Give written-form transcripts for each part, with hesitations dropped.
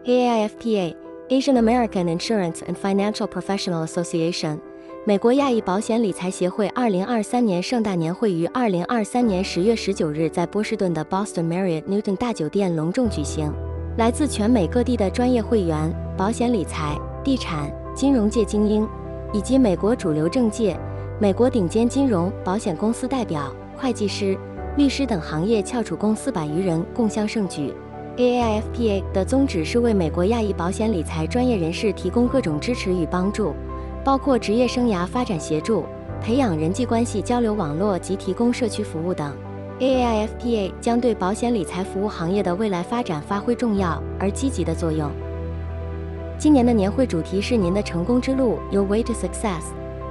AAIFPA Asian American Insurance and Financial Professional Association 美国亚裔保险理财协会2023年盛大年会于2023年10月19日在波士顿的 Boston Marriott Newton 大酒店隆重举行。来自全美各地的专业会员、保险理财、地产、金融界精英，以及美国主流政界、美国顶尖金融保险公司代表、会计师、律师等行业翘楚公司100余人共襄盛举。AAIFPA 的宗旨是为美国亚裔保险理财专业人士提供各种支持与帮助，包括职业生涯发展协助、培养人际关系交流网络及提供社区服务等。AAIFPA 将对保险理财服务行业的未来发展发挥重要而积极的作用。今年的年会主题是您的成功之路 Your Way to Success。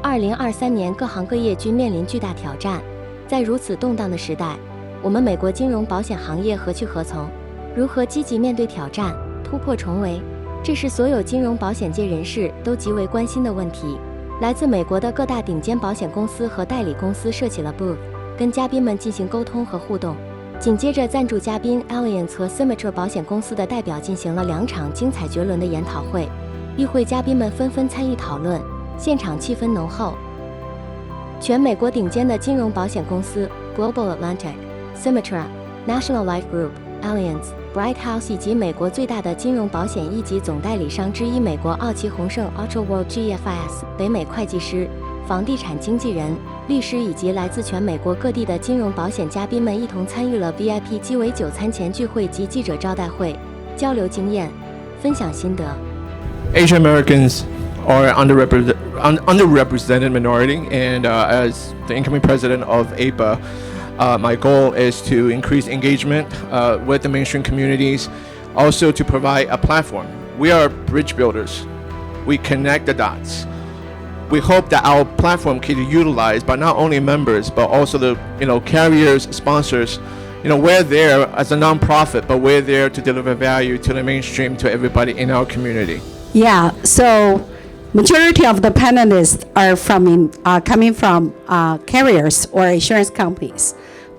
2023年各行各业均面临巨大挑战，在如此动荡的时代，我们美国金融保险行业何去何从？如何积极面对挑战，突破重围？这是所有金融保险界人士都极为关心的问题。来自美国的各大顶尖保险公司和代理公司设起了booth，跟嘉宾们进行沟通和互动。紧接着，赞助嘉宾 Allianz 和 Symetra 保险公司的代表进行了2场精彩绝伦的研讨会，与会嘉宾们纷纷参与讨论，现场气氛浓厚。全美国顶尖的金融保险公司 Global Atlantic Symetra National Life Group、Allianz、Brighthouse 以及美国最大的金融保险一级总代理商之一美国奥奇宏盛Auchel GPFIS 北美会计师、房地产经纪人、律师以及来自全美国各地的金融保险嘉宾们一同参与了VIP鸡尾酒餐前聚会及记者招待会，交流经验，分享心得。Asian Americans are underrepresented minority, and as the incoming president of AAIFPA, my goal is to increase engagement with the mainstream communities, also to provide a platform. We are bridge builders. We connect the dots. We hope that our platform can be utilized by not only members but also the carriers, sponsors. We're there as a nonprofit, but we're there to deliver value to the mainstream, to everybody in our community. Yeah, so majority of the panelists are coming from carriers or insurance companies.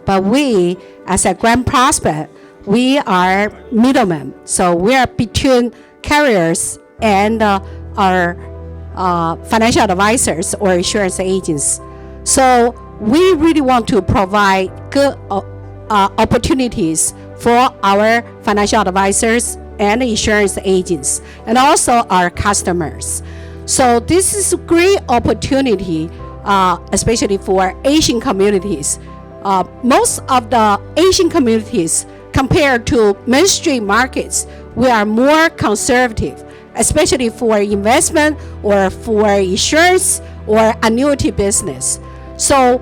But we, as a Grand Prospect, we are middlemen. So we are between carriers and our financial advisors or insurance agents. So we really want to provide good opportunities for our financial advisors and insurance agents, and also our customers. So this is a great opportunity, especially for Asian communities. Most of the Asian communities, compared to mainstream markets, we are more conservative, especially for investment or for insurance or annuity business. So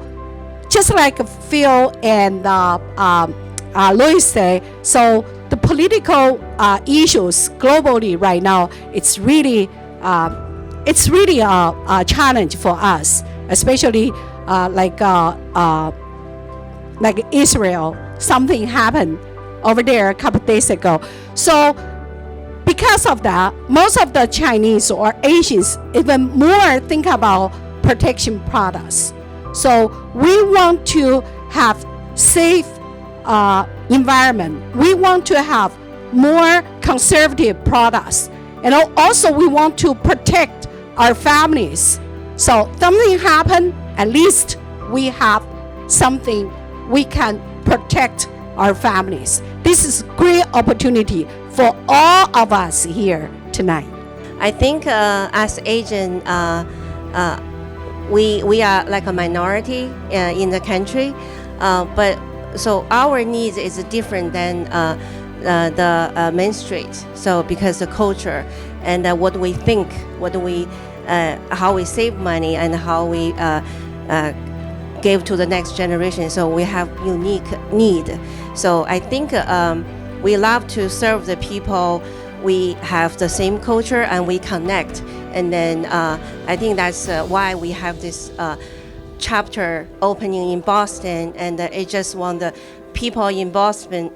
just like Phil and Louis say, so the political issues globally right now, it's really a challenge for us, especially like Israel. Something happened over there a couple days ago. So because of that, most of the Chinese or Asians even more think about protection products. So we want to have safe environment. We want to have more conservative products. And also we want to protect our families. So something happened, at least we have something we can protect our families. This is a great opportunity for all of us here tonight. I think as Asian, we are like a minority in the country, but so our needs is different than the main street. So because the culture and what we think, how we save money and how we give to the next generation. So we have unique need. So I think we love to serve the people. We have the same culture and we connect. And then I think that's why we have this chapter opening in Boston. And it just want the people in Boston,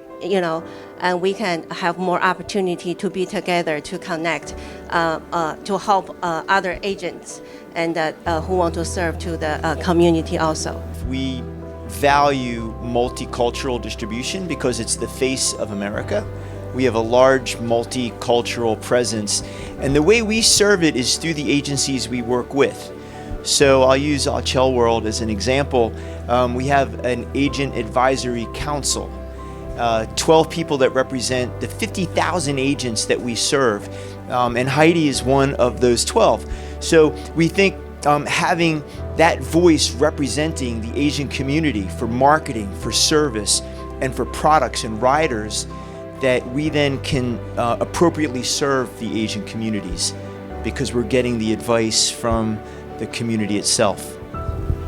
and we can have more opportunity to be together, to connect, to help other agents and who want to serve to the community also. We value multicultural distribution because it's the face of America. We have a large multicultural presence, and the way we serve it is through the agencies we work with. So I'll use Auchel World as an example. We have an agent advisory council, 12 people that represent the 50,000 agents that we serve, and Heidi is one of those 12. So we think having that voice representing the Asian community for marketing, for service, and for products and riders, that we then can appropriately serve the Asian communities because we're getting the advice from the community itself.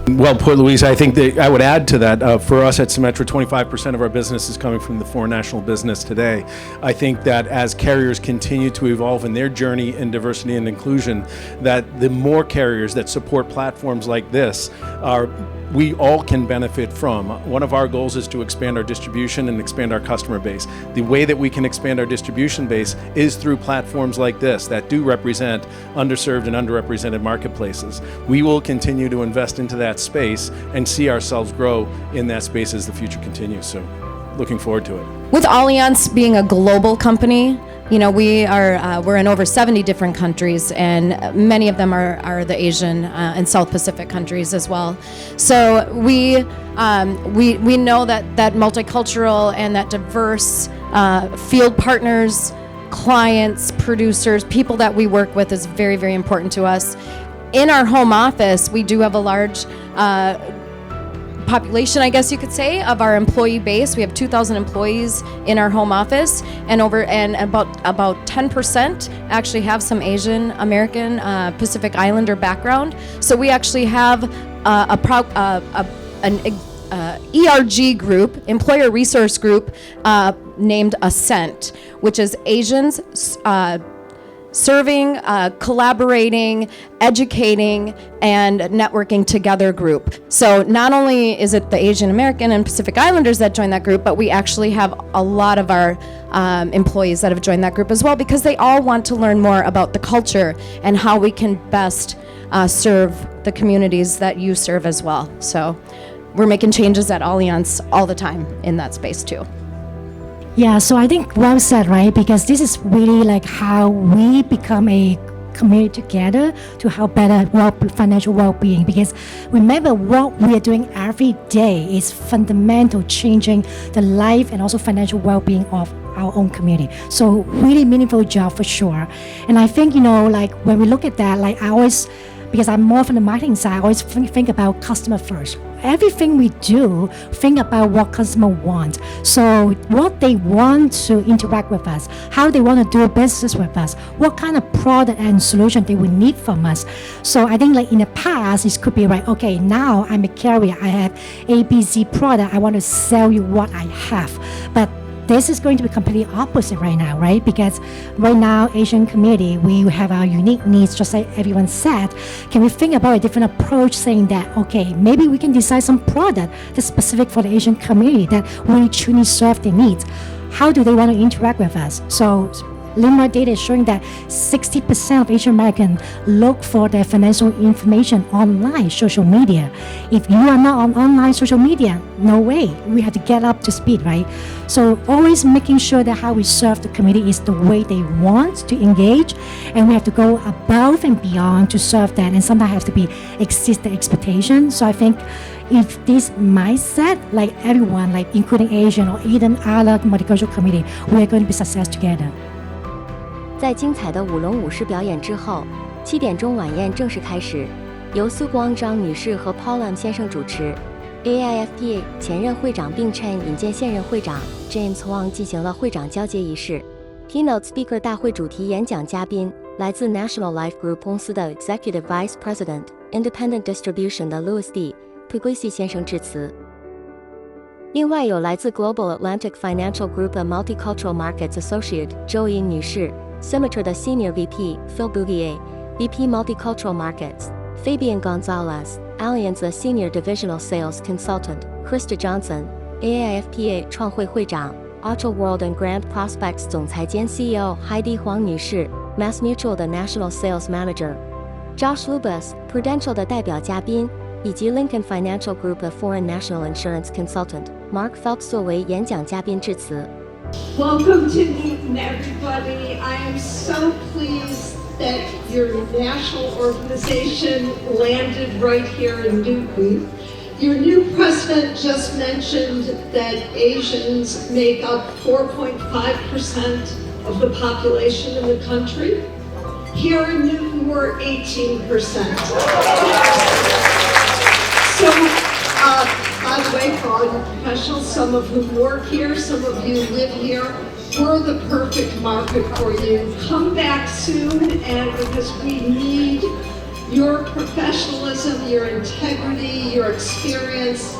Well put, Luis. I think that I would add to that. For us at Symetra, 25% of our business is coming from the foreign national business today. I think that as carriers continue to evolve in their journey in diversity and inclusion, that the more carriers that support platforms like this we all can benefit from. One of our goals is to expand our distribution and expand our customer base. The way that we can expand our distribution base is through platforms like this that do represent underserved and underrepresented marketplaces. We will continue to invest into that space and see ourselves grow in that space as the future continues. So looking forward to it. With Allianz being a global company, you know, we're in over 70 different countries, and many of them are the Asian and South Pacific countries as well. So we know that multicultural and that diverse field partners, clients, producers, people that we work with is very, very important to us. In our home office, we do have a large population, I guess you could say, of our employee base. We have 2,000 employees in our home office, and about 10% actually have some Asian American Pacific Islander background. So we actually have an ERG group, employer resource group, named Ascent, which is Asians serving, collaborating, educating, and networking together group. So not only is it the Asian American and Pacific Islanders that join that group, but we actually have a lot of our employees that have joined that group as well, because they all want to learn more about the culture and how we can best serve the communities that you serve as well. So we're making changes at Allianz all the time in that space too. Yeah, so I think well said, right? Because this is really like how we become a community together to help better financial well-being. Because remember, what we are doing every day is fundamental, changing the life and also financial well-being of our own community. So really meaningful job for sure. And I think, you know, like when we look at that, like I always, because I'm more from the marketing side, I always think about customer first. Everything we do, think about what customer want. So what they want to interact with us, how they want to do business with us, what kind of product and solution they would need from us. So I think like in the past, it could be right, okay, now I'm a carrier, I have ABC product, I want to sell you what I have. But this is going to be completely opposite right now, right? Because right now, Asian community, we have our unique needs, just like everyone said. Can we think about a different approach saying that, okay, maybe we can design some product that's specific for the Asian community that really truly serve their needs? How do they want to interact with us? So LIMRA data is showing that 60% of Asian Americans look for their financial information online, social media. If you are not on online social media, no way. We have to get up to speed, right? So always making sure that how we serve the community is the way they want to engage, and we have to go above and beyond to serve that, and sometimes have to be exceed the expectation. So I think if this mindset, like everyone, like including Asian or even other multicultural community, we are going to be success together. 在精彩的舞龙舞狮表演之后，7点钟晚宴正式开始，由苏光章女士和 Paul Lam 先生主持。AAIFPA 前任会长并称引荐现任会长 James Huang 进行了会长交接仪式。Keynote Speaker 大会主题演讲嘉宾来自 National Life Group 公司的 Executive Vice President Independent Distribution 的 Louis D. Puglisi 先生致辞。另外有来自 Global Atlantic Financial Group 的 Multicultural Markets Associate Joey 女士。Symetra 的 Senior VP Phil Bouvier, VP Multicultural Markets, Fabian Gonzalez, Allianz 的 Senior Divisional Sales Consultant, Krista Johnson, AAIFPA 创会会长 Auchel World and Grand Prospects 总裁兼 CEO Heidi 黄女士 Mass Mutual 的 National Sales Manager, Josh Lubas, Prudential 的代表嘉宾，以及 Lincoln Financial Group 的 Foreign National Insurance Consultant, Mark Phelps 作为演讲嘉宾致辞。Welcome to Newton, everybody. I am so pleased that your national organization landed right here in Newton. Your new president just mentioned that Asians make up 4.5% of the population in the country. Here in Newton, we're 18%. So, by the way, for all you professionals, some of whom work here, some of you live here, we're the perfect market for you. Come back soon, and because we need your professionalism, your integrity, your experience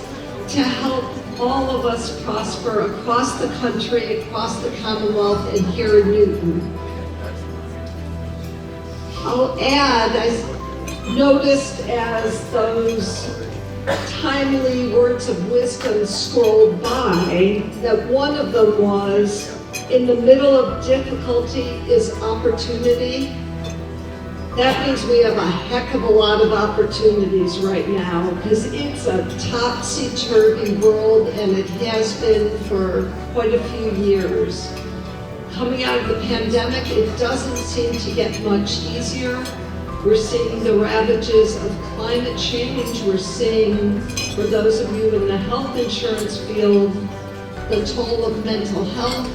to help all of us prosper across the country, across the Commonwealth, and here in Newton. I'll add, I noticed as those timely words of wisdom scrolled by, that one of them was, in the middle of difficulty is opportunity. That means we have a heck of a lot of opportunities right now, because it's a topsy-turvy world, and it has been for quite a few years. Coming out of the pandemic, it doesn't seem to get much easier. We're seeing the ravages of climate change. We're seeing, for those of you in the health insurance field, the toll of mental health.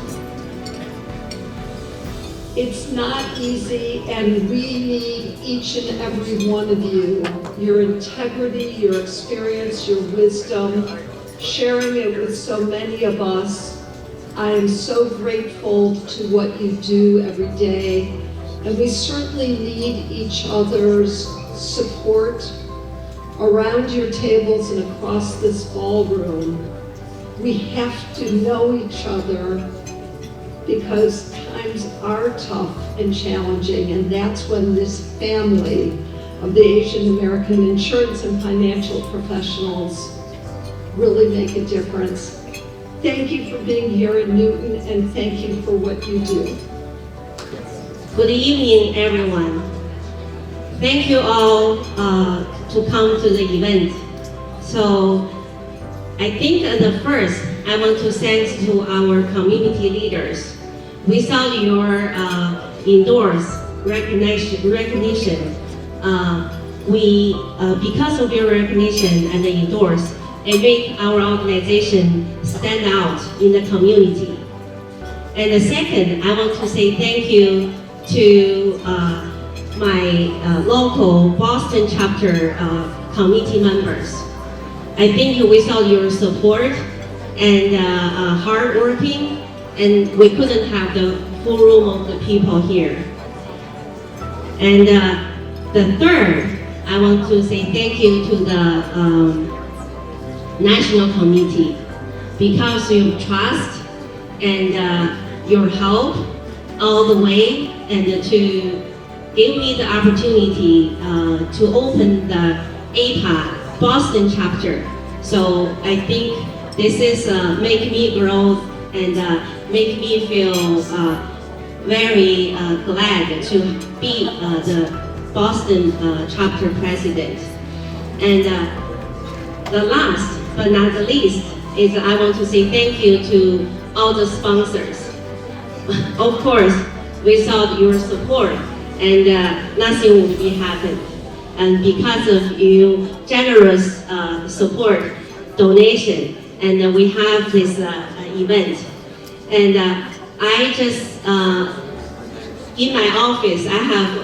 It's not easy, and we need each and every one of you. Your integrity, your experience, your wisdom, sharing it with so many of us. I am so grateful to what you do every day, and we certainly need each other's support around your tables and across this ballroom. We have to know each other, because times are tough and challenging, and that's when this family of the Asian American insurance and financial professionals really make a difference. Thank you for being here in Newton, and thank you for what you do. Good evening, everyone. Thank you all to come to the event. So I think the first, I want to thank to our community leaders. Without your recognition, because of your recognition and the endorse, it makes our organization stand out in the community. And the second, I want to say thank you to my local Boston chapter committee members. I think without your support and hard working, and we couldn't have the full room of the people here. And the third, I want to say thank you to the National Committee, because your trust and your help all the way, and to give me the opportunity to open the AAIFPA Boston chapter. So I think this is make me grow and make me feel very glad to be the Boston chapter president. And the last but not the least is I want to say thank you to all the sponsors. Of course, without your support, and nothing would be happened. And because of your generous support, donation, and we have this event. And I just, in my office, I have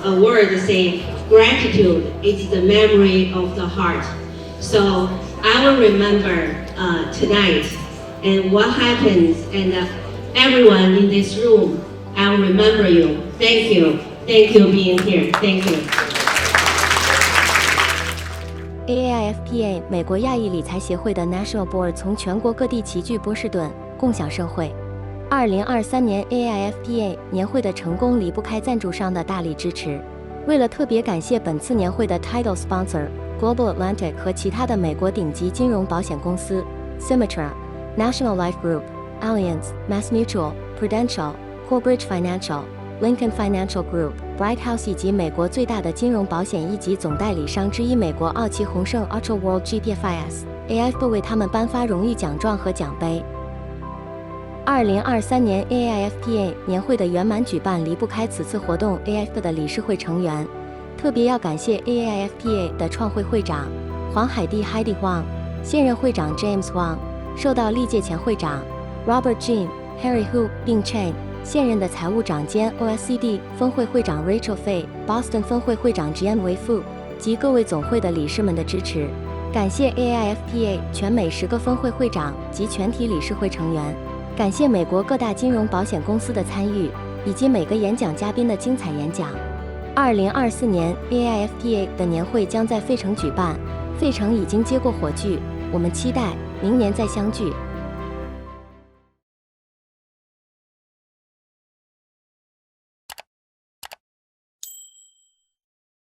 a word to say, gratitude is the memory of the heart. So I will remember tonight and what happens, and everyone in this room, I will remember you. Thank you. Thank you for being here. Thank you. AAIFPA 美国亚裔理财协会的 National Board 从全国各地齐聚波士顿，共享盛会。2023年 AAIFPA 年会的成功离不开赞助商的大力支持。为了特别感谢本次年会的 Title Sponsor Global Atlantic 和其他的美国顶级金融保险公司 Symetra、National Life Group、Allianz、Mass Mutual、Prudential、Corebridge Financial、Lincoln Financial Group、Brighthouse 以及美国最大的金融保险一级总代理商之一美国奥奇宏盛Auchel GPFIS。AAIFPA 为他们颁发荣誉奖状和奖杯。2023年 AAIFPA 年会的圆满举办离不开此次活动 AAIFPA 的理事会成员，特别要感谢 AAIFPA 的创会会长黄海蒂 Heidi Huang、现任会长 James Huang、受到历届前会长 Robert Jean、Harry Hu 并 Chen、现任的财务长兼 OSCD 分会会长 Rachel Fei、Boston 分会会长 Jian Wei-Fu 及各位总会的理事们的支持。感谢 AAIFPA 全美10个分会会长及全体理事会成员。感谢美国各大金融保险公司的参与，以及每个演讲嘉宾的精彩演讲。2024年 AAIFPA 的年会将在费城举办，费城已经接过火炬，我们期待明年再相聚。